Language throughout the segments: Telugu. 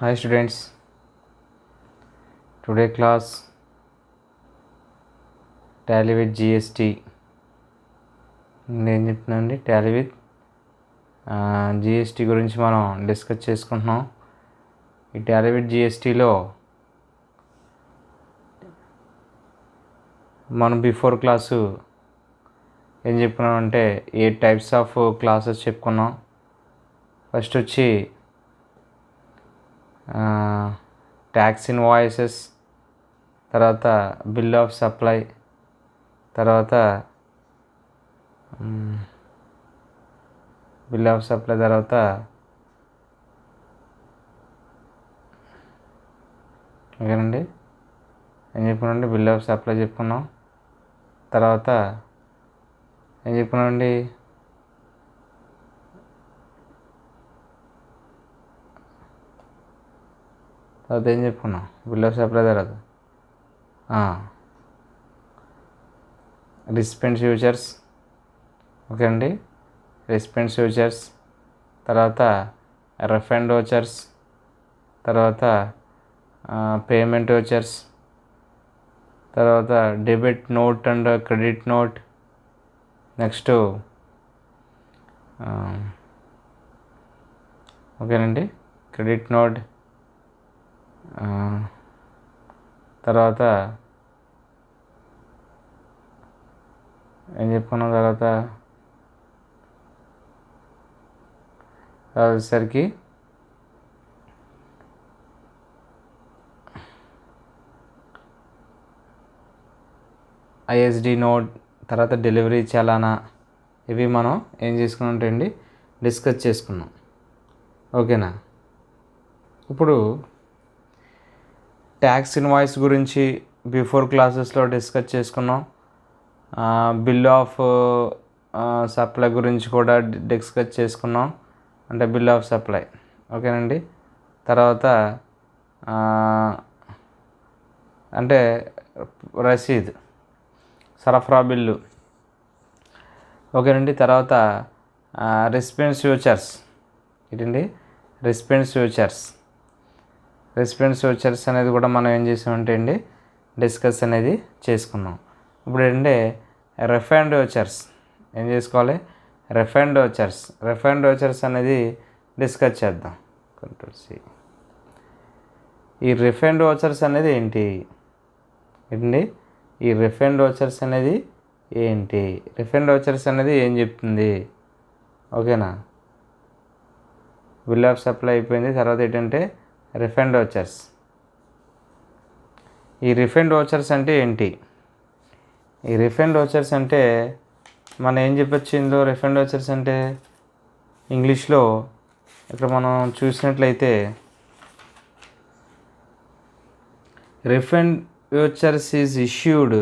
Hi students, today class Tally with GST. నేను చెప్తున్నానండి టాలీ విత్ జిఎస్టీ గురించి మనం డిస్కస్ చేసుకుంటున్నాం. ఈ టాలీ విత్ జిఎస్టీలో మనం బిఫోర్ క్లాసు ఏం చెప్పుకున్నామంటే 8 టైప్స్ ఆఫ్ క్లాసెస్ చెప్పుకున్నాం. ఫస్ట్ వచ్చి ట్యాక్స్ ఇన్వాయిసెస్, తర్వాత బిల్ ఆఫ్ సప్లై, తర్వాత తర్వాత ఓకేనండి ఏం చెప్పుకున్నామండి బిల్ ఆఫ్ సప్లై చెప్పుకున్నాం. తర్వాత ఏం చెప్పుకున్నామండి ఏం చెప్పుకున్నాం బిల్ ఆఫ్ సప్లై తర్వాత రిసిపెంట్స్ ఫ్యూచర్స్. ఓకే అండి రిసిపెంట్స్ ఫ్యూచర్స్, తర్వాత రిఫండ్ వోచర్స్, తర్వాత పేమెంట్ వోచర్స్, తర్వాత debit note and credit note, next ఓకేనండి క్రెడిట్ నోట్, తర్వాత ఏం చెప్పుకున్నాం తర్వాత వచ్చేసరికి ఐఎస్డి నోట్, తర్వాత డెలివరీ చలానా. ఇవి మనం ఏం చేసుకున్నాం అండి డిస్కస్ చేసుకున్నాం. ఓకేనా. ఇప్పుడు ట్యాక్స్ ఇన్వాయిస్ గురించి బిఫోర్ క్లాసెస్లో డిస్కస్ చేసుకున్నాం. బిల్ ఆఫ్ సప్లై గురించి కూడా డిస్కస్ చేసుకున్నాం, అంటే బిల్ ఆఫ్ సప్లై. ఓకేనండి. తర్వాత అంటే రసీద్, సరఫరా బిల్లు. ఓకేనండి. తర్వాత రిసిపెంట్స్ ఫ్యూచర్స్. ఏంటండి రిసిపెంట్స్ ఫ్యూచర్స్. రిసిపెంట్స్ ఫ్యూచర్స్ అనేది కూడా మనం ఏం చేసామంటే అండి డిస్కస్ అనేది చేసుకున్నాం. ఇప్పుడు ఏంటంటే రిఫండ్ వోచర్స్ ఏం చేసుకోవాలి, రిఫండ్ వోచర్స్. రిఫండ్ వోచర్స్ అనేది డిస్కస్ చేద్దాం. Control C. ఈ రిఫండ్ వోచర్స్ అనేది ఏంటి ఈ రిఫండ్ వోచర్స్ అనేది ఏంటి, రిఫండ్ వోచర్స్ అనేది ఏం చెప్తుంది. ఓకేనా. బిల్ ఆఫ్ సప్లై అయిపోయింది. తర్వాత ఏంటంటే రిఫండ్ వోచర్స్. ఈ రిఫండ్ వోచర్స్ అంటే ఏంటి, ఈ రిఫండ్ వోచర్స్ అంటే మనం ఏం చెప్పొచ్చు ఇందులో. రిఫండ్ వోచర్స్ అంటే ఇంగ్లీష్లో ఇక్కడ మనం చూసినట్లయితే refund vouchers is issued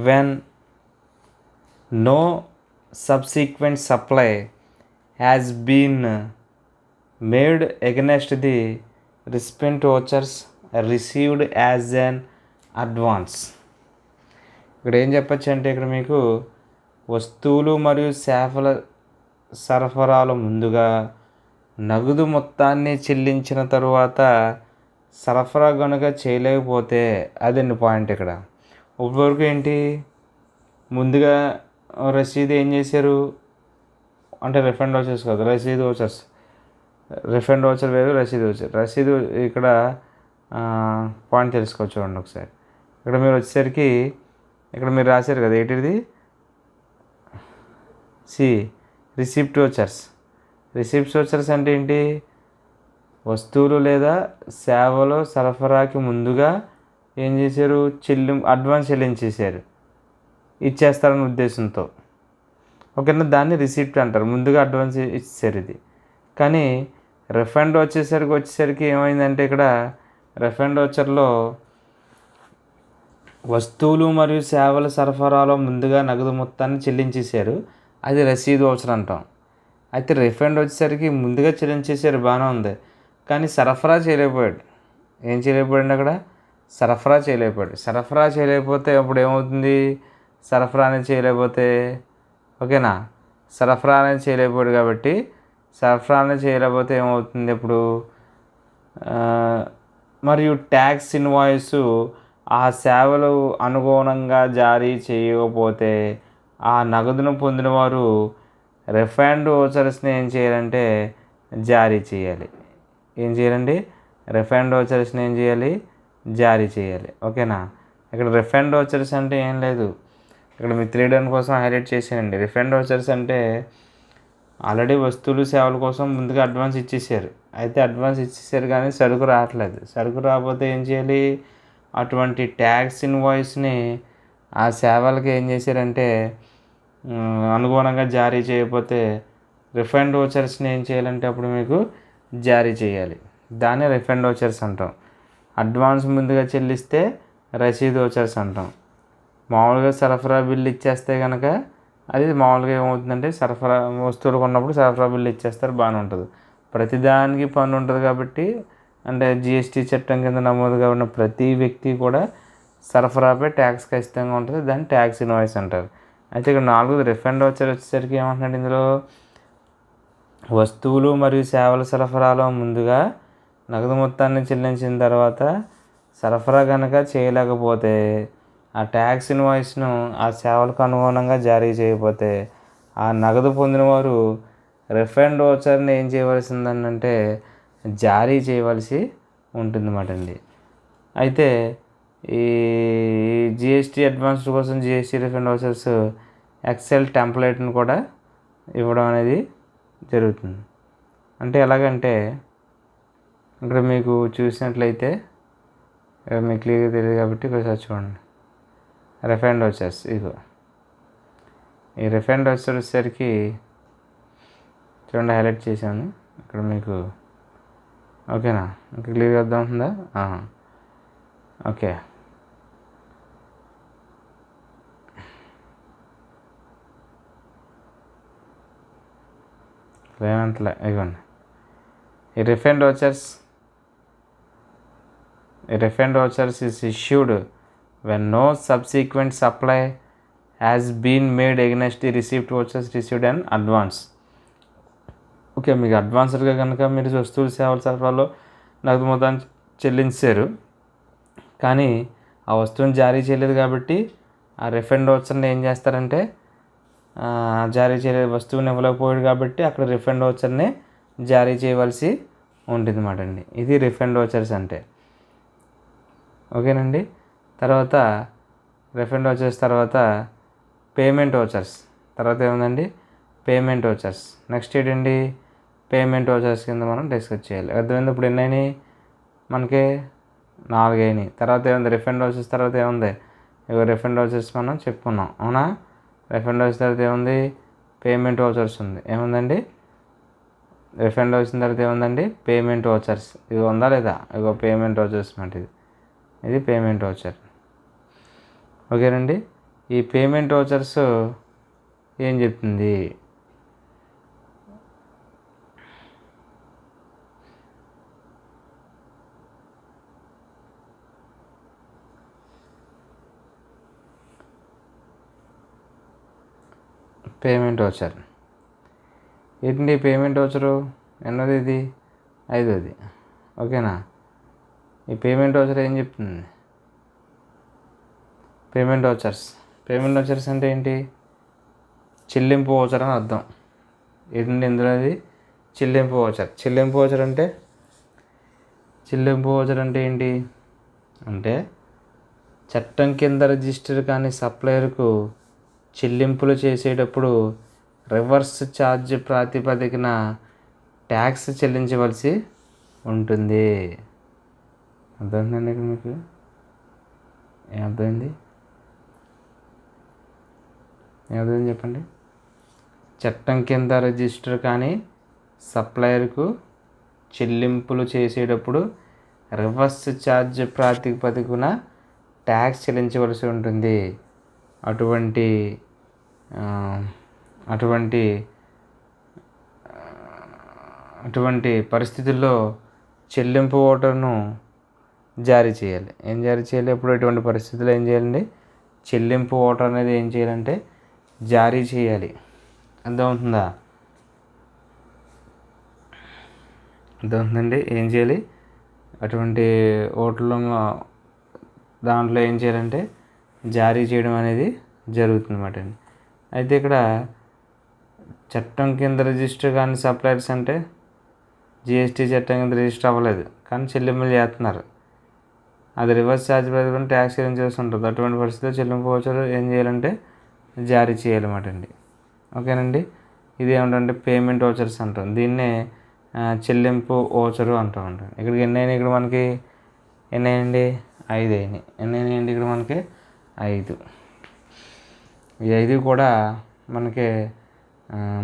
when no subsequent supply has been made against the recipient vouchers received as an advance. ఇక్కడ ఏం చెప్పచ్చు అంటే ఇక్కడ మీకు వస్తువులు మరియు సేవల సరఫరాలు ముందుగా నగదు మొత్తాన్ని చెల్లించిన తరువాత సరఫరా కనుక చేయలేకపోతే అదండి పాయింట్ ఇక్కడ. ఇప్పటివరకు ఏంటి, ముందుగా రసీదు ఏం చేశారు అంటే రిఫండ్ వోచర్స్ కాదు, రసీదు వోచర్స్. రిఫండ్ వోచర్ వేరు, రసీదు వోచర్. రసీదు ఇక్కడ పాయింట్ తెలుసుకోవచ్చు చూడండి ఒకసారి. ఇక్కడ మీరు వచ్చేసరికి ఇక్కడ మీరు రాశారు కదా ఏంటిది రిసిప్ట్ వోచర్స్. రిసిప్ట్ వోచర్స్ అంటే ఏంటి, వస్తువులు లేదా సేవలు సరఫరాకి ముందుగా ఏం చేశారు, అడ్వాన్స్ చెల్లించేశారు, ఇచ్చేస్తారనే ఉద్దేశంతో. ఓకేనా. దాన్ని రిసిప్ట్ అంటారు, ముందుగా అడ్వాన్స్ ఇచ్చేసారు ఇది. కానీ రిఫండ్ వచ్చేసరికి ఏమైందంటే ఇక్కడ రిఫండ్ వోచర్లో వస్తువులు మరియు సేవల సరఫరాలో ముందుగా నగదు మొత్తాన్ని చెల్లించేశారు, అది రసీదు వోచర్ అంటాం. అయితే రిఫండ్ వచ్చేసరికి ముందుగా చెల్లించేశారు, బాగానే ఉంది, కానీ సరఫరా చేయలేకపోయాడు. ఏం చేయలేకపోయాడు అక్కడ, సరఫరా చేయలేకపోయాడు. సరఫరా చేయలేకపోతే అప్పుడు ఏమవుతుంది? సరఫరా అనేది చేయలేకపోతే ఓకేనా, సరఫరా అనేది చేయలేకపోయాడు కాబట్టి సరఫరా అనేది చేయలేకపోతే ఏమవుతుంది అప్పుడు? మరియు ట్యాక్స్ ఇన్వాయిస్ ఆ సేవలు అనుగుణంగా జారీ చేయకపోతే ఆ నగదును పొందిన వారు రిఫండ్ వోచర్స్ని ఏం చేయాలంటే జారీ చేయాలి. ఏం చేయాలండి? రిఫండ్ వోచర్స్ని ఏం చేయాలి? జారీ చేయాలి. ఓకేనా. ఇక్కడ రిఫండ్ వోచర్స్ అంటే ఏం లేదు, ఇక్కడ మీకు తెలియడానికి కోసం హైలైట్ చేశానండి. రిఫండ్ వోచర్స్ అంటే ఆల్రెడీ వస్తువులు సేవల కోసం ముందుగా అడ్వాన్స్ ఇచ్చేసారు. అయితే అడ్వాన్స్ ఇచ్చేసారు కానీ సరుకు రావట్లేదు. సరుకు రాకపోతే ఏం చేయాలి? అటువంటి ట్యాక్స్ ఇన్వాయిస్ని ఆ సేవలకి ఏం చేశారంటే అనుగుణంగా జారీ చేయకపోతే రిఫండ్ వోచర్స్ని ఏం చేయాలంటే అప్పుడు మీకు జారీ చేయాలి. దాన్ని రిఫండ్ వోచర్స్ అంటాం. అడ్వాన్స్ ముందుగా చెల్లిస్తే రసీదు వోచర్స్ అంటాం. మామూలుగా సరఫరా బిల్లు ఇచ్చేస్తే కనుక అది మామూలుగా ఏమవుతుందంటే సరఫరా వస్తువులు కొన్నప్పుడు సరఫరా బిల్లు ఇచ్చేస్తారు, బాగానే ఉంటుంది. ప్రతిదానికి పన్ను ఉంటుంది కాబట్టి అంటే జిఎస్టీ చట్టం కింద నమోదుగా ఉన్న ప్రతి వ్యక్తి కూడా సరఫరాపై ట్యాక్స్ ఖచ్చితంగా ఉంటుంది. దాన్ని ట్యాక్స్ ఇన్వాయిస్ అంటారు. అయితే ఇక్కడ 4 రిఫండ్ వోచర్ వచ్చేసరికి ఏమంటున్నాడు ఇందులో? వస్తువులు మరియు సేవల సరఫరాలో ముందుగా నగదు మొత్తాన్ని చెల్లించిన తర్వాత సరఫరా కనుక చేయలేకపోతే ఆ ట్యాక్స్ ఇన్వాయిస్ను ఆ సేవలకు అనుగుణంగా జారీ చేయకపోతే ఆ నగదు పొందిన వారు రిఫండ్ వోచర్ని ఏం చేయవలసిందంటే జారీ చేయవలసి ఉంటుందన్నమాట అండి. అయితే ఈ జిఎస్టీ అడ్వాన్స్డ్ కోసం జిఎస్టీ రిఫండ్ వోచర్స్ ఎక్సెల్ టెంప్లెట్ని కూడా ఇవ్వడం అనేది జరుగుతుంది. అంటే ఎలాగంటే ఇక్కడ మీకు చూసినట్లయితే మీకు క్లియర్గా తెలియదు కాబట్టి ఒకసారి చూడండి. రిఫండ్ వోచర్స్ ఇగో, ఈ రిఫండ్ వోచర్ వచ్చేసరికి చూడండి హైలైట్ చేశాను ఇక్కడ మీకు. ఓకేనా, ఇంకా క్లియర్గా అర్థం అవుతుందా? ఓకే. లేనంతలే ఇవ్వండి. ఈ refund vouchers is issued when no subsequent supply has been made against the received vouchers received in advance. Okay, మీకు అడ్వాన్స్డ్గా కనుక మీరు వస్తువులు సేవల సరఫరాలో నగదు మొత్తాన్ని చెల్లించారు కానీ ఆ వస్తువుని జారీ చేయలేదు కాబట్టి ఆ రిఫండ్ వోచర్ని ఏం చేస్తారంటే జారీ చేయలేదు, వస్తువుని ఇవ్వలేకపోయాడు కాబట్టి అక్కడ రిఫండ్ వోచర్ని జారీ చేయవలసి ఉంటుంది అన్నమాట అండి. ఇది రిఫండ్ వోచర్స్ అంటే. ఓకేనండి. తర్వాత రిఫండ్ వోచర్స్ తర్వాత పేమెంట్ వోచర్స్ తర్వాత ఏముందండి? Payment vouchers. నెక్స్ట్ ఏంటండి? పేమెంట్ వోచర్స్ కింద మనం డిస్కస్ చేయాలి. అర్థమైంది? ఇప్పుడు ఎన్ని అయినాయి మనకి? 4 అయినాయి. తర్వాత ఏముంది? రిఫండ్ వోచర్స్ తర్వాత ఏముంది? ఇగో రిఫండ్ వోచర్స్ మనం చెప్పుకున్నాం, అవునా? రిఫండ్ వోచర్స్ తర్వాత ఏముంది? పేమెంట్ వోచర్స్ ఉంది. ఏముందండి? రిఫండ్ వచ్చిన తర్వాత ఏముందండి? Payment vouchers. ఇది ఉందా లేదా? ఇగో పేమెంట్ వోచర్స్ మాట ఇది పేమెంట్ వోచర్. ఓకేనండి. ఈ పేమెంట్ వోచర్స్ ఏం చెప్తుంది? పేమెంట్ వోచర్ ఏంటి? పేమెంట్ వోచరు ఎన్నోది ఇది? 5వది. ఓకేనా. ఈ పేమెంట్ వోచర్ ఏం చెప్తుంది? పేమెంట్ వోచర్స్ అంటే ఏంటి? చెల్లింపు వోచర్ అని అర్థం. ఏంటంటే ఇందులో అది చెల్లింపు వోచర్. చెల్లింపు వోచర్ అంటే ఏంటి అంటే చట్టం కింద రిజిస్టర్ కాని సప్లయర్కు చెల్లింపులు చేసేటప్పుడు రివర్స్ ఛార్జ్ ప్రాతిపదికన ట్యాక్స్ చెల్లించవలసి ఉంటుంది. అర్థమైందండి? ఇక్కడ మీకు ఏమర్థమైంది చెప్పండి. చట్టం కింద రిజిస్టర్ కానీ సప్లయర్కు చెల్లింపులు చేసేటప్పుడు రివర్స్ ఛార్జ్ ప్రాతిపదికన ట్యాక్స్ చెల్లించవలసి ఉంటుంది. అటువంటి పరిస్థితుల్లో చెల్లింపు ఓటర్ను జారీ చేయాలి. ఏం జారీ చేయాలి? ఇప్పుడు ఇటువంటి పరిస్థితుల్లో ఏం చేయాలండి? చెల్లింపు ఆర్డర్ అనేది ఏం చేయాలంటే జారీ చేయాలి. అర్థమవుతుందా? అర్థమవుతుందండి? ఏం చేయాలి? అటువంటి ఓట్లలో దాంట్లో ఏం చేయాలంటే జారీ చేయడం అనేది జరుగుతుందన్నమాట అండి. అయితే ఇక్కడ చట్టం కింద రిజిస్టర్ కానీ సప్లయర్స్ అంటే జిఎస్టీ చట్టం కింద రిజిస్టర్ అవ్వలేదు కానీ చెల్లింపులు చేస్తున్నారు. అది రివర్స్ ఛార్జ్ ప్రకారం ట్యాక్స్ చెల్లించాల్సి ఉంటుంది. అటువంటి పరిస్థితిలో చెల్లింపు వోచర్ ఏం చేయాలంటే జారీ చేయాలన్నమాట అండి. ఓకేనండి. ఇది ఏమిటంటే పేమెంట్ వోచర్స్ అంటాం. దీన్నే చెల్లింపు వోచరు అంటూ ఉంటాం. ఇక్కడికి ఎన్ని అయినాయి? ఇక్కడ మనకి ఎన్ని అయినాయండి? 5 అయినాయి. ఎన్ని అయినాయండి ఇక్కడ మనకి? 5. ఈ 5 కూడా మనకి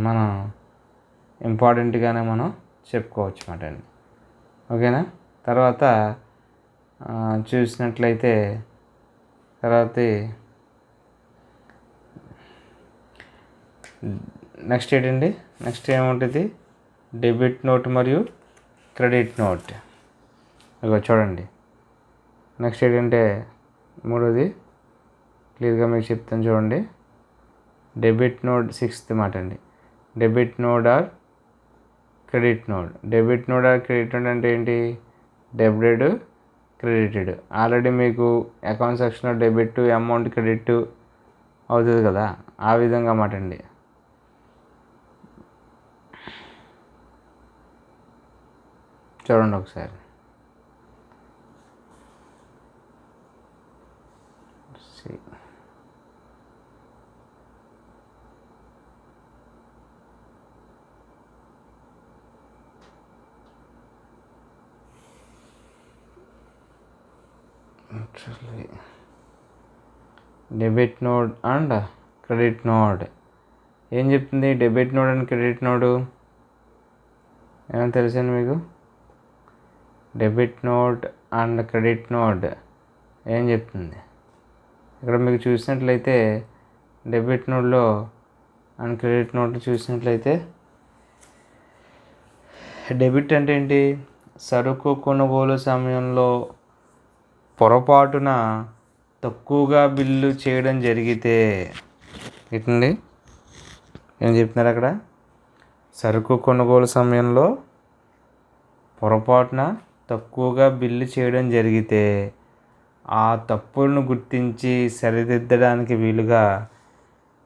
మనం ఇంపార్టెంట్గానే మనం చెప్పుకోవచ్చు అన్నమాట అండి. ఓకేనా? తర్వాత చూసినట్లయితే నెక్స్ట్ ఏంటండి? నెక్స్ట్ ఏముంటుంది? డెబిట్ నోట్ మరియు క్రెడిట్ నోట్. ఇగో చూడండి. నెక్స్ట్ ఏంటంటే మూడోది క్లియర్గా మీకు చెప్తాను చూడండి. డెబిట్ నోట్ 6th మాట అండి. Debit note or credit note. Debit note or credit note అంటే ఏంటి? Debited, credited. ఆల్రెడీ మీకు అకౌంట్ సెక్షన్లో డెబిట్ అమౌంట్ క్రెడిట్ అవుతుంది కదా, ఆ విధంగా అన్నమాట అండి. చూడండి ఒకసారి. Debit node and credit node ఏం చెప్తుంది? Debit node and credit node ఏమైనా తెలుసండి మీకు? Debit node and credit node ఏం చెప్తుంది? ఇక్కడ మీకు చూసినట్లయితే డెబిట్ నోడ్లో అండ్ క్రెడిట్ నోడ్ చూసినట్లయితే డెబిట్ అంటే ఏంటి? సరుకు కొనుగోలు సమయంలో పొరపాటున తక్కువగా బిల్లు చేయడం జరిగితే ఏంటండి? ఏం చెప్తున్నారు అక్కడ? సరుకు కొనుగోలు సమయంలో పొరపాటున తక్కువగా బిల్లు చేయడం జరిగితే ఆ తప్పులను గుర్తించి సరిదిద్దడానికి వీలుగా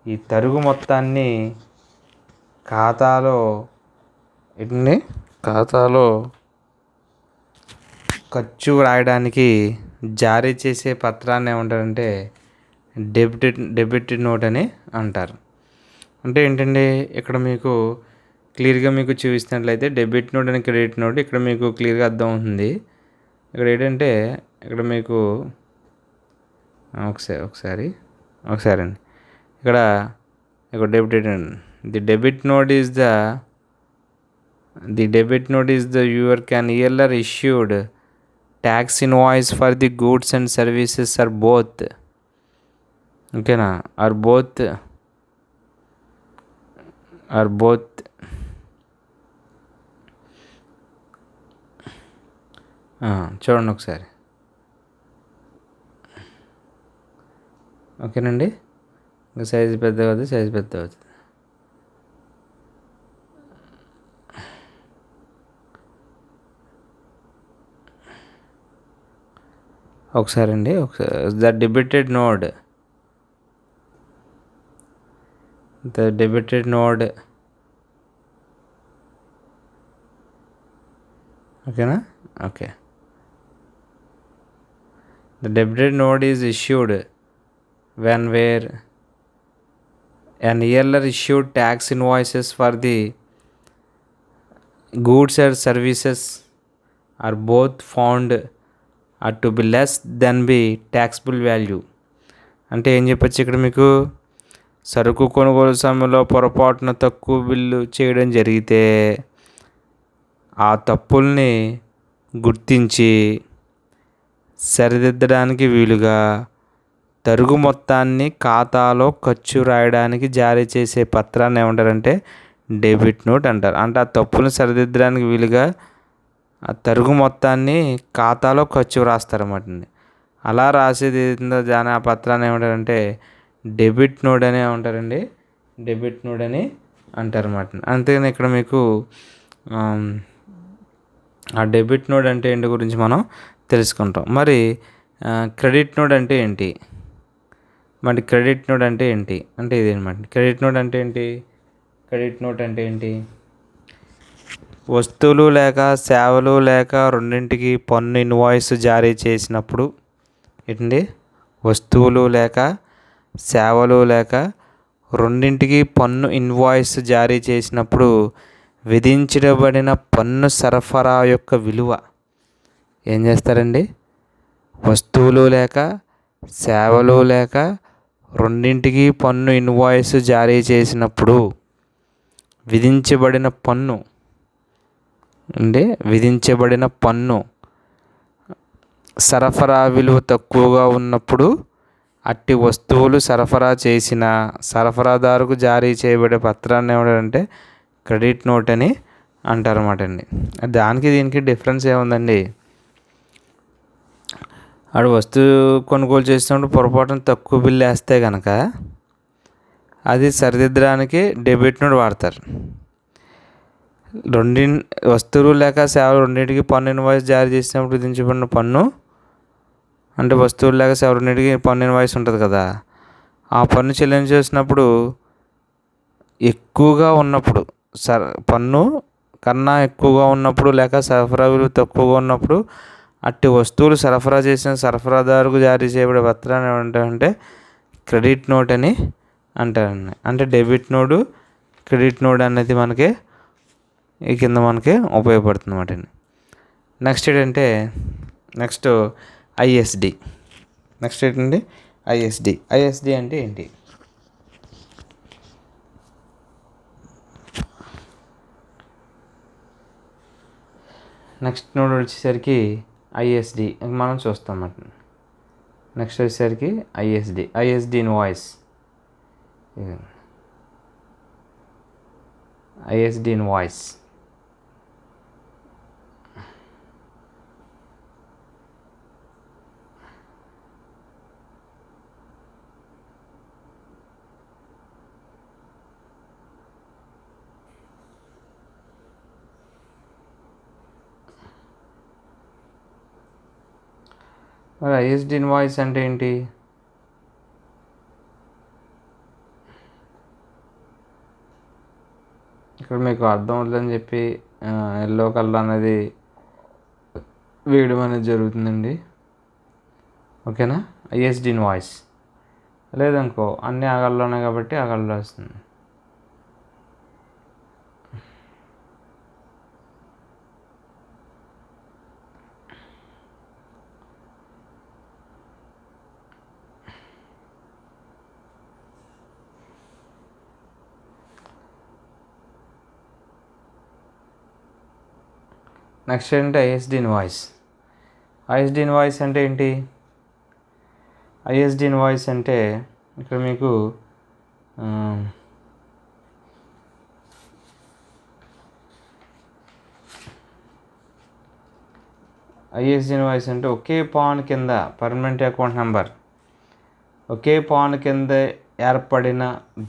ఈ తరుగు మొత్తాన్ని ఖాతాలో ఖర్చు రాయడానికి జారీ చేసే పత్రాన్ని ఏమంటారంటే డెబిట్ నోట్ అని అంటారు. అంటే ఏంటండి? ఇక్కడ మీకు క్లియర్గా మీకు చూపిస్తున్నట్లయితే debit note and credit note ఇక్కడ మీకు క్లియర్గా అర్థం అవుతుంది. ఇక్కడ ఏంటంటే ఇక్కడ మీకు ఒకసారి అండి. ఇక్కడ debit debit note is the debit note is the your can earlier issued tax invoice for the goods and services are both. ఓకేనా? are both చూడండి ఒకసారి. ఓకేనండి. ఇంకా సైజు పెద్దగా అవుతుంది, సైజు పెద్ద అవుతుంది. ఒకసారి అండి. ద డెబిటెడ్ నోడ్ ఓకేనా? Okay. The debited node is issued when where an yearler issued tax invoices for the goods or services are both found to be less than the taxable value. అంటే ఏం చెప్పచ్చు ఇక్కడ మీకు? సరుకు కొనుగోలు సమయంలో పొరపాటున తక్కువ బిల్లు చేయడం జరిగితే ఆ తప్పుల్ని గుర్తించి సరిదిద్దడానికి వీలుగా తరుగు మొత్తాన్ని ఖాతాలో ఖర్చు రాయడానికి జారీ చేసే పత్రాన్ని ఏమంటారంటే డెబిట్ నోట్ అంటారు. అంటే ఆ తప్పులను సరిదిద్దడానికి వీలుగా ఆ తరుగు మొత్తాన్ని ఖాతాలో ఖర్చు రాస్తారన్నమాట అండి. అలా రాసేది ఏందో దాని ఆ పత్రాన్ని ఏమంటారంటే డెబిట్ నోట్ అని ఏమంటారండి, డెబిట్ నోట్ అని అంటారన్నమాట. అంతేగాని ఇక్కడ మీకు ఆ డెబిట్ నోట్ అంటే ఏంటి గురించి మనం తెలుసుకుంటాం. మరి క్రెడిట్ నోట్ అంటే ఏంటి? మరి క్రెడిట్ నోట్ అంటే ఏంటి అంటే ఇదేనమాట. క్రెడిట్ నోట్ అంటే ఏంటి? క్రెడిట్ నోట్ అంటే ఏంటి? వస్తువులు లేక సేవలు లేక రెండింటికి పన్ను ఇన్వాయిస్ జారీ చేసినప్పుడు ఏంటండి, వస్తువులు లేక సేవలు లేక రెండింటికి పన్ను ఇన్వాయిస్ జారీ చేసినప్పుడు విధించబడిన పన్ను సరఫరా యొక్క విలువ ఏం చేస్తారండి? వస్తువులు లేక సేవలు లేక రెండింటికి పన్ను ఇన్వాయిస్ జారీ చేసినప్పుడు విధించబడిన పన్ను విధించబడిన పన్ను సరఫరా విలువ తక్కువగా ఉన్నప్పుడు అట్టి వస్తువులు సరఫరా చేసిన సరఫరాదారుకు జారీ చేయబడే పత్రాన్ని ఏమంటారంటే క్రెడిట్ నోట్ అని అంటారన్నమాట అండి. దానికి దీనికి డిఫరెన్స్ ఏముందండి? ఆడు వస్తువు కొనుగోలు చేసినప్పుడు పొరపాటున తక్కువ బిల్లు వేస్తే కనుక అది సరిదిద్దడానికి డెబిట్ నోట్ వాడతారు. వస్తువులు లేక సేవలు రెండింటికి పన్ను ఇన్వాయిస్ జారీ చేసినప్పుడు విధించబడిన పన్ను అంటే వస్తువులు లేక సేవలు రెండింటికి పన్ను ఇన్వాయిస్ ఉంటుంది కదా, ఆ పన్ను చెల్లించేసినప్పుడు ఎక్కువగా ఉన్నప్పుడు పన్ను కన్నా ఎక్కువగా ఉన్నప్పుడు లేక సరఫరా విలువ తక్కువగా ఉన్నప్పుడు అట్టి వస్తువులు సరఫరా చేసిన సరఫరాదారుకు జారీ చేయబడే పత్రాన్ని ఏమంటారంటే క్రెడిట్ నోట్ అని అంటారండి. అంటే డెబిట్ నోటు క్రెడిట్ నోట్ అనేది మనకి ఈ కింద మనకి ఉపయోగపడుతుంది అన్నమాట అండి. నెక్స్ట్ ఏంటంటే ఐఎస్డి. నెక్స్ట్ ఏంటండి? ఐఎస్డి అంటే ఏంటి? నెక్స్ట్ నోట్ వచ్చేసరికి ఐఎస్డి మనం చూస్తాం అన్నమాట. నెక్స్ట్ వచ్చేసరికి ఐఎస్డి ఇన్వాయిస్. ఐఎస్డి ఇన్వాయిస్ మరి ఐఎస్డి ఇన్వాయిస్ అంటే ఏంటి? ఇక్కడ మీకు అర్థం అవుతుందని చెప్పి ఎల్లో కలర్ అనేది వేయడం అనేది జరుగుతుందండి. ఓకేనా? ఐఎస్డి ఇన్వాయిస్ లేదనుకో అన్నీ ఆగల్లోనే కాబట్టి ఆగల్లో వస్తుంది. నెక్స్ట్ ఏంటంటే ఐఎస్డి ఇన్వాయిస్. ఐఎస్డి ఇన్వాయిస్ అంటే ఏంటి? ఐఎస్డి ఇన్వాయిస్ అంటే ఇక్కడ మీకు ఐఎస్డి ఇన్వాయిస్ అంటే ఒకే పాన్ కింద పర్మనెంట్ అకౌంట్ నెంబర్, ఒకే పాన్ కింద ఏర్పడిన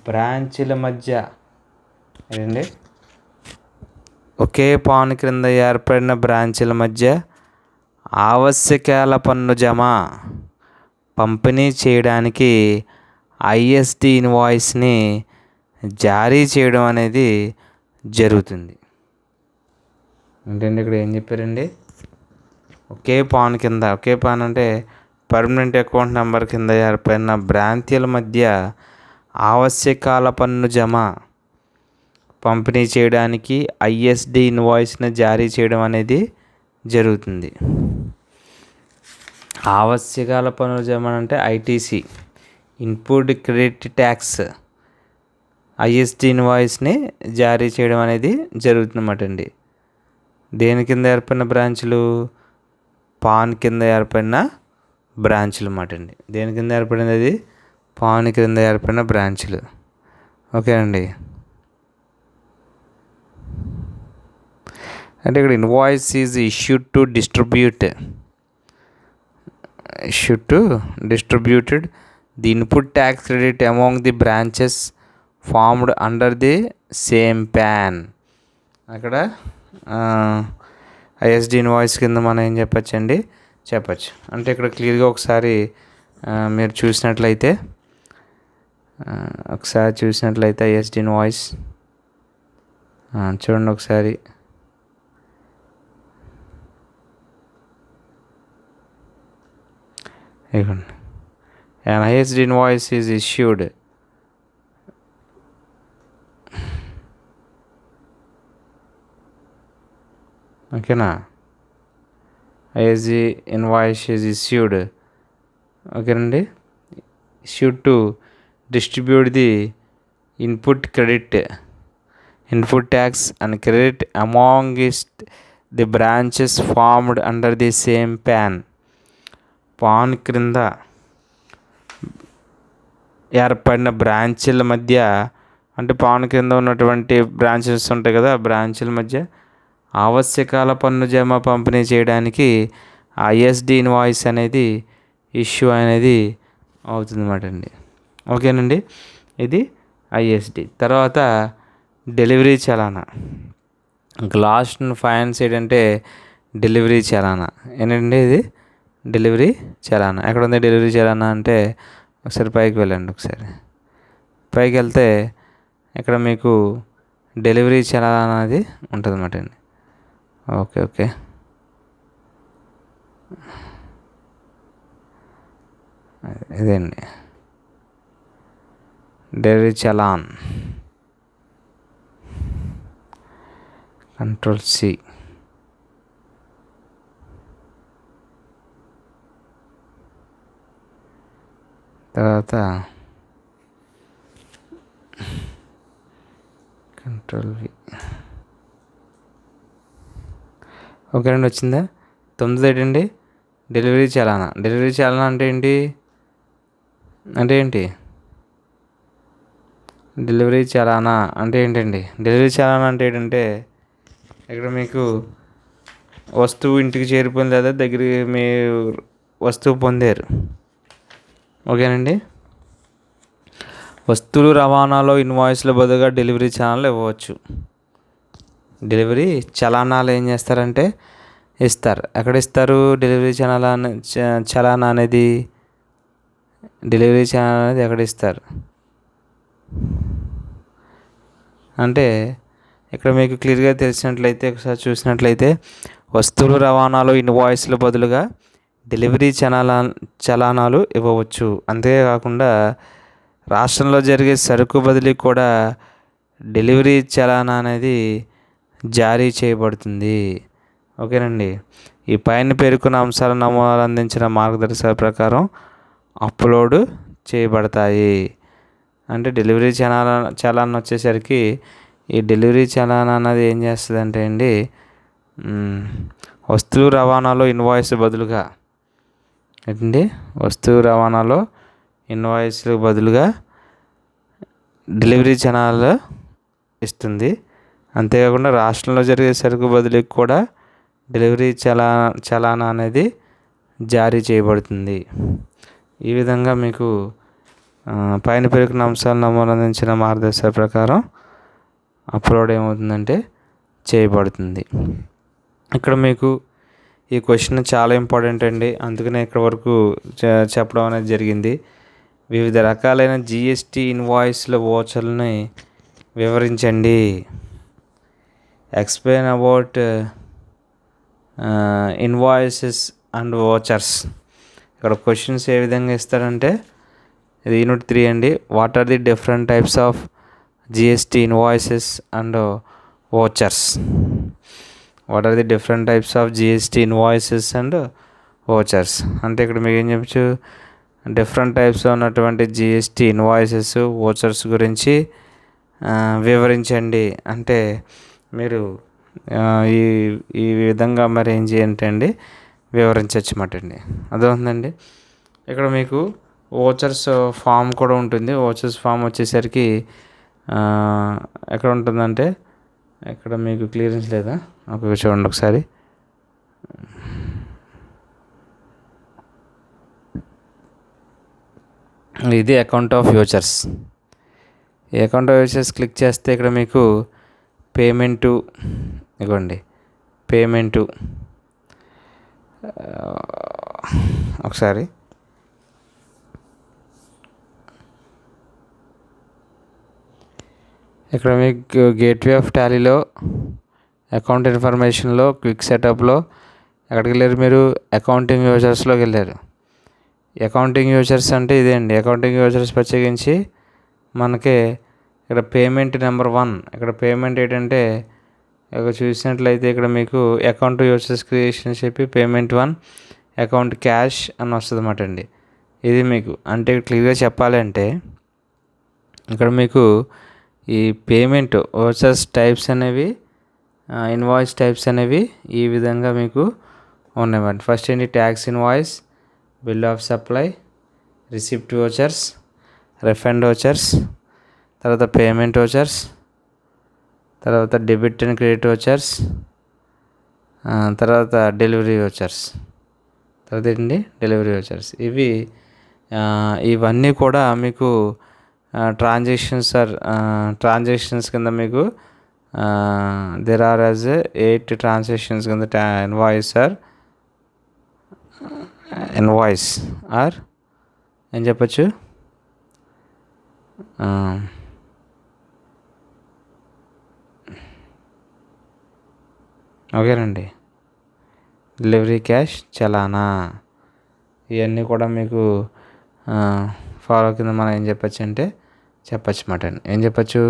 బ్రాంచీల మధ్య ఏంటండి, ఒకే పాన్ క్రింద ఏర్పడిన బ్రాంచీల మధ్య ఆవశ్యకాల పన్ను జమ పంపిణీ చేయడానికి ఐఎస్డి ఇన్వాయిస్ని జారీ చేయడం అనేది జరుగుతుంది. ఏంటంటే ఇక్కడ ఏం చెప్పారండి? ఒకే పాన్ అంటే పర్మనెంట్ అకౌంట్ నెంబర్ కింద ఏర్పడిన బ్రాంచీల మధ్య ఆవశ్యకాల పన్ను జమ పంపిణీ చేయడానికి ఐఎస్డి ఇన్వాయిస్ని జారీ చేయడం అనేది జరుగుతుంది. ఆవశ్యకాల పన్ను జమ అంటే ITC, input credit tax, ISD ఇన్వాయిస్ని జారీ చేయడం అనేది జరుగుతుందన్నమాట అండి. దేని కింద ఏర్పడిన బ్రాంచ్లు? పాన్ కింద ఏర్పడిన బ్రాంచ్లు అన్నమాట అండి. దేని కింద ఏర్పడింది అది? పాన్ కింద ఏర్పడిన బ్రాంచ్లు. ఓకే అండి. అంటే ఇక్కడ invoice is issued to distributed the input tax credit among the branches formed under the same pan. అక్కడ ఐఎస్డి ఇన్వాయిస్ కింద మనం ఏం చెప్పచ్చు. అంటే ఇక్కడ క్లియర్గా ఒకసారి మీరు చూసినట్లయితే ఐఎస్డి ఇన్వాయిస్ చూడండి ఒకసారి. ఇదిగోండి, an ISD invoice is issued ఓకేనా. ఐఎస్డి ఇన్వాయిస్ ఈజ్ ఇష్యూడ్ ఓకేనండి, issued to distribute the input tax and credit among the branches formed under the same pan క్రింద ఏర్పడిన బ్రాంచీల మధ్య, అంటే పాన్ కింద ఉన్నటువంటి బ్రాంచెస్ ఉంటాయి కదా, ఆ బ్రాంచీల మధ్య ఆవశ్యకాల పన్ను జమ పంపిణీ చేయడానికి ఐఎస్డి ఇన్వాయిస్ అనేది ఇష్యూ అనేది అవుతుందన్నమాట అండి. ఓకేనండి, ఇది ఐఎస్డి. తర్వాత డెలివరీ చలానా. లాస్ట్ ఫైనాన్స్ ఏంటంటే డెలివరీ చలానా. ఏంటంటే ఇది డెలివరీ చలానా. ఎక్కడ ఉంది డెలివరీ చలానా అంటే ఒకసారి పైకి వెళ్ళండి. ఒకసారి పైకి వెళ్తే ఇక్కడ మీకు డెలివరీ చలానా అనేది ఉంటుంది అన్నమాట అండి. ఓకే ఇదండి డెలివరీ చలాన్. Control C. తర్వాత కంట్రోల్ వి. ఓకేనండి, వచ్చిందా? 9 ఏంటండి డెలివరీ చలానా. డెలివరీ చలానా అంటే ఏంటి? డెలివరీ చలానా అంటే ఏంటండి? డెలివరీ చలానా అంటే ఏంటంటే ఇక్కడ మీకు వస్తువు ఇంటికి చేరిపోయింది లేదా దగ్గరికి మీ వస్తువు పొందారు. ఓకేనండి, వస్తువులు రవాణాలో ఇన్వాయిస్ల బదులుగా డెలివరీ చలానాలు ఇవ్వవచ్చు. డెలివరీ చలానాలు ఏం చేస్తారంటే ఇస్తారు. ఎక్కడ ఇస్తారు డెలివరీ చలానా అనేది? డెలివరీ చలానా అనేది ఎక్కడ ఇస్తారు అంటే ఇక్కడ మీకు క్లియర్గా తెలిసినట్లయితే, ఒకసారి చూసినట్లయితే, వస్తువుల రవాణాలో ఇన్వాయిస్ల బదులుగా డెలివరీ చలానాలు ఇవ్వవచ్చు. అంతేకాకుండా రాష్ట్రంలో జరిగే సరుకు బదిలీ కూడా డెలివరీ చలానా అనేది జారీ చేయబడుతుంది. ఓకేనండి, ఈ పైన పేర్కొన్న అంశాల నమూనాలు అందించిన మార్గదర్శకాల ప్రకారం అప్లోడ్ చేయబడతాయి. అంటే డెలివరీ చలానా వచ్చేసరికి ఈ డెలివరీ చలానా అన్నది ఏం చేస్తుంది అంటే అండి, వస్తువు రవాణాలో ఇన్వాయిస్ బదులుగా వస్తువు రవాణాలో ఇన్వాయిస్లు బదులుగా డెలివరీ చలానాలు ఇస్తుంది. అంతేకాకుండా రాష్ట్రంలో జరిగే సరుకు బదిలీకి కూడా డెలివరీ చలానా అనేది జారీ చేయబడుతుంది. ఈ విధంగా మీకు పైన పేర్కొన్న అంశాలను నమూదించిన మార్గదర్శకాల ప్రకారం అప్లోడ్ ఏమవుతుందంటే చేయబడుతుంది. ఇక్కడ మీకు ఈ క్వశ్చన్ చాలా ఇంపార్టెంట్ అండి, అందుకనే ఇక్కడ వరకు చెప్పడం అనేది జరిగింది. వివిధ రకాలైన జిఎస్టీ ఇన్వాయిస్ల వోచర్లని వివరించండి. Explain about invoices and vouchers. ఇక్కడ క్వశ్చన్స్ ఏ విధంగా ఇస్తారంటే, ఇది యూనిట్ 3 అండి. What are the different types of GST invoices and vouchers? What are the different types of GST invoices and vouchers అంటే ఇక్కడ మీకు ఏం చెప్పచ్చు, డిఫరెంట్ టైప్స్లో ఉన్నటువంటి జిఎస్టీ ఇన్వాయిసెస్ వోచర్స్ గురించి వివరించండి. అంటే మీరు ఈ విధంగా మరి ఏం చేయండి అండి, వివరించవచ్చు అన్నమాట అండి. అర్థమవుతుందండి. ఇక్కడ మీకు వోచర్స్ ఫామ్ కూడా ఉంటుంది. వోచర్స్ ఫామ్ వచ్చేసరికి ఎక్కడ ఉంటుందంటే, ఇక్కడ మీకు క్లియరెన్స్ లేదా? ఓకే, చూడండి ఒకసారి. ఇది అకౌంట్ ఆఫ్ ఫ్యూచర్స్. ఈ అకౌంట్ ఆఫ్ ఫ్యూచర్స్ క్లిక్ చేస్తే ఇక్కడ మీకు పేమెంటు, ఇవ్వండి పేమెంటు, ఒకసారి ఇక్కడ మీకు గేట్వే ఆఫ్ టాలీలో అకౌంట్ ఇన్ఫర్మేషన్లో క్విక్ సెటప్లో ఎక్కడికి వెళ్ళారు మీరు? అకౌంటింగ్ యూజర్స్లోకి వెళ్ళారు. అకౌంటింగ్ యూజర్స్ అంటే ఇదే అండి. అకౌంటింగ్ యూజర్స్ ప్రత్యేకించి మనకి ఇక్కడ పేమెంట్ నెంబర్ 1, ఇక్కడ పేమెంట్ ఏంటంటే ఇక్కడ చూసినట్లయితే ఇక్కడ మీకు అకౌంట్ యూజర్స్ క్రియేషన్ చెప్పి పేమెంట్ 1 అకౌంట్ క్యాష్ అని వస్తుంది అన్నమాట అండి. ఇది మీకు అంటే క్లియర్గా చెప్పాలంటే ఇక్కడ మీకు ఈ పేమెంట్ వర్సెస్ టైప్స్ అనేవి, ఇన్వాయిస్ టైప్స్ అనేవి ఈ విధంగా మీకు ఉన్నాయన్నమాట. ఫస్ట్ ఏంటి? Tax invoice, bill of supply, receipt vouchers, refund vouchers, తర్వాత పేమెంట్ వోచర్స్, తర్వాత డెబిట్ అండ్ క్రెడిట్ వోచర్స్, తర్వాత డెలివరీ వోచర్స్, తర్వాత ఏంటి? Delivery vouchers. ఇవన్నీ కూడా మీకు ట్రాన్సాక్షన్స్ కింద మీకు దెర్ ఆర్ యాజ్ 8 ట్రాన్సాక్షన్స్ కింద ఇన్వాయిస్ ఆర్ ఏం చెప్పచ్చు, ఓకేనండి. డెలివరీ క్యాష్, చలానా, ఇవన్నీ కూడా మీకు ఫాలో కింద మనం ఏం చెప్పచ్చు అంటే చెప్పచ్చు మాట అండి. ఏం చెప్పచ్చు?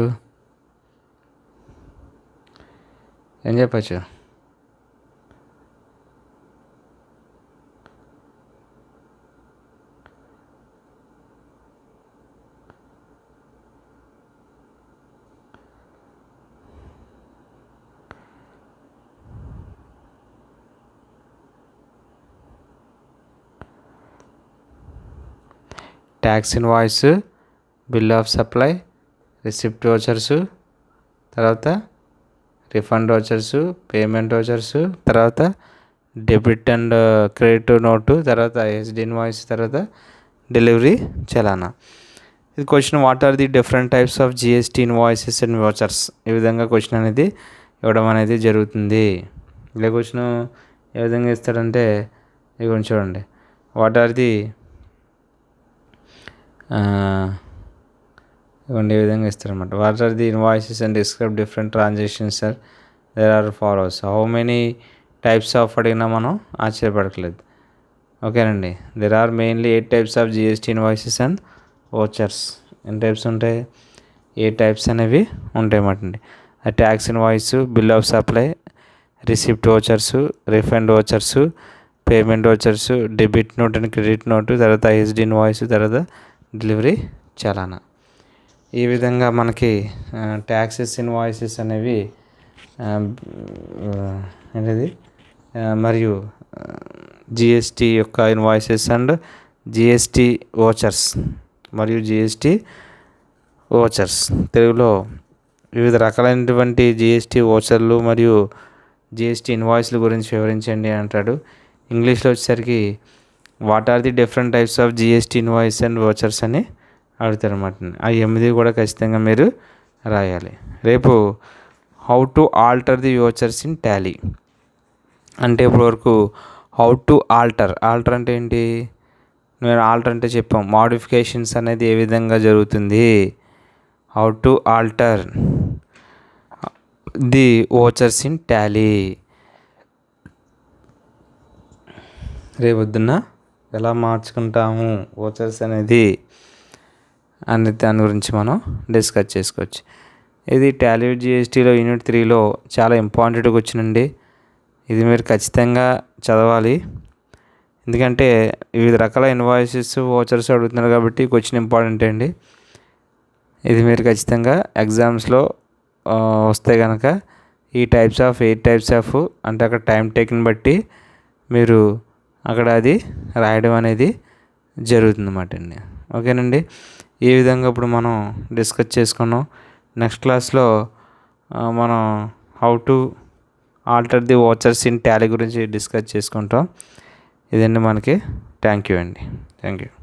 Tax invoice, bill of supply, receipt vouchers, తర్వాత రిఫండ్ వోచర్సు, పేమెంట్ వోచర్సు, తర్వాత డెబిట్ అండ్ క్రెడిట్ నోటు, తర్వాత ఎస్డి ఇన్వాయిస్, తర్వాత డెలివరీ చలానా. ఇది question, what are the different types of GST invoices and vouchers? ఈ విధంగా క్వశ్చన్ అనేది ఇవ్వడం అనేది జరుగుతుంది. ఇలా క్వశ్చన్ ఏ విధంగా ఇస్తాడంటే ఇవి చూడండి. వాట్ ఆర్ ది ఇవ్వండి ఏ విధంగా ఇస్తారనమాట. What are the invoices and describe different transactions sir there are follows. How many types of అడిగినా మనం ఆశ్చర్యపడట్లేదు. ఓకేనండి. There are mainly 8 types of GST invoices and vouchers. ఎన్ని టైప్స్ ఉంటాయి? 8 టైప్స్ అనేవి ఉంటాయి అన్నమాట అండి. Tax invoice, bill of supply, receipt vouchers, refund vouchers, payment vouchers, debit note and credit note, తర్వాత ఎస్డి ఇన్వాయిస్, తర్వాత డెలివరీ చలానా. ఈ విధంగా మనకి ట్యాక్సెస్ ఇన్వాయిసెస్ అనేవి అనేది మరియు జిఎస్టీ యొక్క ఇన్వాయిసెస్ అండ్ జిఎస్టీ వోచర్స్ మరియు జిఎస్టీ వోచర్స్. తెలుగులో వివిధ రకాలైనటువంటి జిఎస్టీ వోచర్లు మరియు జిఎస్టీ ఇన్వాయిస్ల గురించి వివరించండి అంటాడు. ఇంగ్లీష్లో వచ్చేసరికి what are the different types of GST invoice and vouchers అని అడుగుతారు అన్నమాట. ఆ 8 కూడా ఖచ్చితంగా మీరు రాయాలి. రేపు how to alter the vouchers in Tally అంటే ఇప్పటివరకు హౌ టు ఆల్టర్ అంటే ఏంటి? నేను ఆల్టర్ అంటే చెప్పాం, మోడిఫికేషన్స్ అనేది ఏ విధంగా జరుగుతుంది. How to alter the vouchers in Tally. రేపొద్దున్న ఎలా మార్చుకుంటాము వోచర్స్ అనేది అనే దాని గురించి మనం డిస్కస్ చేసుకోవచ్చు. ఇది టాలీ జిఎస్టీలో యూనిట్ 3లో చాలా ఇంపార్టెంట్గా వచ్చినండి. ఇది మీరు ఖచ్చితంగా చదవాలి. ఎందుకంటే వివిధ రకాల ఇన్వాయిసెస్ వోచర్స్ అడుగుతున్నారు కాబట్టి క్వశ్చన్ ఇంపార్టెంట్ అండి. ఇది మీరు ఖచ్చితంగా ఎగ్జామ్స్లో వస్తే కనుక ఈ 8 టైప్స్ ఆఫ్ అంటే అక్కడ టైం టేకింగ్ బట్టి మీరు అక్కడ అది రాయడం అనేది జరుగుతుందన్నమాట అండి. ఓకేనండి. ఈ విధంగా ఇప్పుడు మనం డిస్కస్ చేసుకున్నాం. నెక్స్ట్ క్లాస్లో మనం how to alter the vouchers in Tally గురించి డిస్కస్ చేసుకుంటాం. ఇదండి మనకి. థ్యాంక్ యూ అండి. Thank you.